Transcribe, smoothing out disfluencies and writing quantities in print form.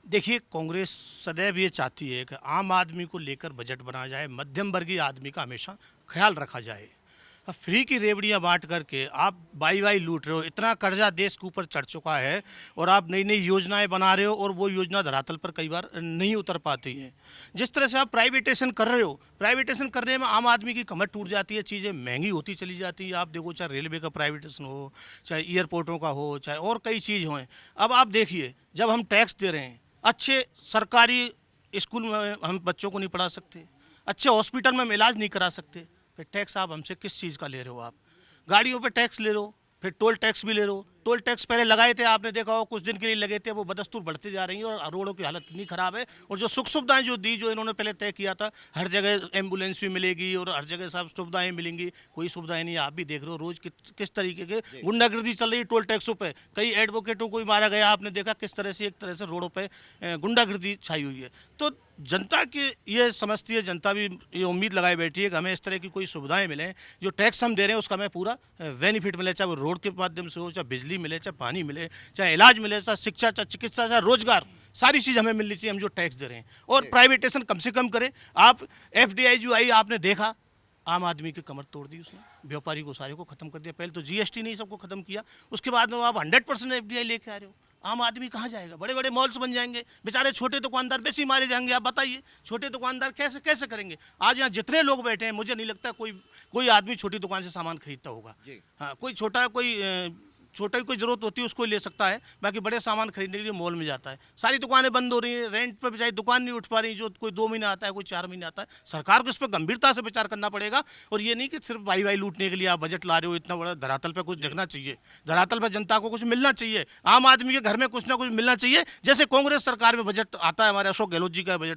देखिए, कांग्रेस सदैव ये चाहती है कि आम आदमी को लेकर बजट बनाया जाए, मध्यम वर्गीय आदमी का हमेशा ख्याल रखा जाए। अब फ्री की रेवड़ियाँ बांट करके आप वाई लूट रहे हो, इतना कर्जा देश के ऊपर चढ़ चुका है और आप नई नई योजनाएं बना रहे हो और वो योजना धरातल पर कई बार नहीं उतर पाती हैं। जिस तरह से आप प्राइवेटेशन कर रहे हो, प्राइवेटेशन करने में आम आदमी की कमर टूट जाती है, चीज़ें महंगी होती चली जाती है। आप देखो, चाहे रेलवे का प्राइवेटेशन हो, चाहे एयरपोर्टों का हो, चाहे और कई चीज़ हों। अब आप देखिए, जब हम टैक्स दे रहे हैं, अच्छे सरकारी स्कूल में हम बच्चों को नहीं पढ़ा सकते, अच्छे हॉस्पिटल में हम इलाज नहीं करा सकते, फिर टैक्स आप हमसे किस चीज़ का ले रहे हो? आप गाड़ियों पे टैक्स ले रहे हो, फिर टोल टैक्स भी ले रहे हो। टोल टैक्स पहले लगाए थे, आपने देखा हो कुछ दिन के लिए लगे थे, वो बदस्तूर बढ़ते जा रही हैं और रोडों की हालत इतनी ख़राब है। और जो सुख सुविधाएं जो दी, जो इन्होंने पहले तय किया था, हर जगह एम्बुलेंस भी मिलेगी और हर जगह सब सुविधाएं मिलेंगी, कोई सुविधाएं नहीं। आप भी देख रहे हो रोज़ किस तरीके के गुंडागर्दी चल रही है टोल टैक्सों पे। कई एडवोकेटों को भी मारा गया, आपने देखा किस तरह से, एक तरह से रोडों पे गुंडागर्दी छाई हुई है। तो जनता की ये समझती है, जनता भी ये उम्मीद लगाए बैठी है कि हमें इस तरह की कोई सुविधाएं मिलें, जो टैक्स हम दे रहे हैं उसका हमें पूरा बेनिफिट मिले, चाहे वो रोड के माध्यम से हो, चाहे बिजली मिले, चाहे पानी मिले, चाहे इलाज मिले, चाहे शिक्षा, चाहे चिकित्सा, चाहे रोजगार, सारी चीज़ हमें मिलनी चाहिए, हम जो टैक्स दे रहे हैं। और प्राइवेटेशन कम से कम करें। आप एफडीआई जो आई, आपने देखा, आम आदमी की कमर तोड़ दी उसने, व्यापारी को सारे को खत्म कर दिया। पहले तो जीएसटी नहीं सबको खत्म किया, उसके बाद में आप 100% एफडीआई लेके आ रहे हो। आम आदमी कहाँ जाएगा? बड़े बड़े मॉल्स बन जाएंगे, बेचारे छोटे दुकानदार बेसी मारे जाएंगे। आप बताइए, छोटे दुकानदार कैसे कैसे करेंगे? आज यहाँ जितने लोग बैठे हैं, मुझे नहीं लगता कोई कोई आदमी छोटी दुकान से सामान खरीदता होगा। हाँ, कोई छोटा, कोई छोटा की कोई ज़रूरत होती है उसको ले सकता है, बाकी बड़े सामान खरीदने के लिए मॉल में जाता है। सारी दुकानें बंद हो रही हैं, रेंट पर बेचारी दुकान नहीं उठ पा रही, जो कोई 2 महीने आता है, कोई 4 महीने आता है। सरकार को इस पर गंभीरता से विचार करना पड़ेगा। और ये नहीं कि सिर्फ वाई लूटने के लिए आप बजट ला रहे हो। इतना बड़ा धरातल पर कुछ दिखना चाहिए, धरातल पर जनता को कुछ मिलना चाहिए, आम आदमी के घर में कुछ ना कुछ मिलना चाहिए। जैसे कांग्रेस सरकार में बजट आता है, हमारे अशोक गहलोत जी का बजट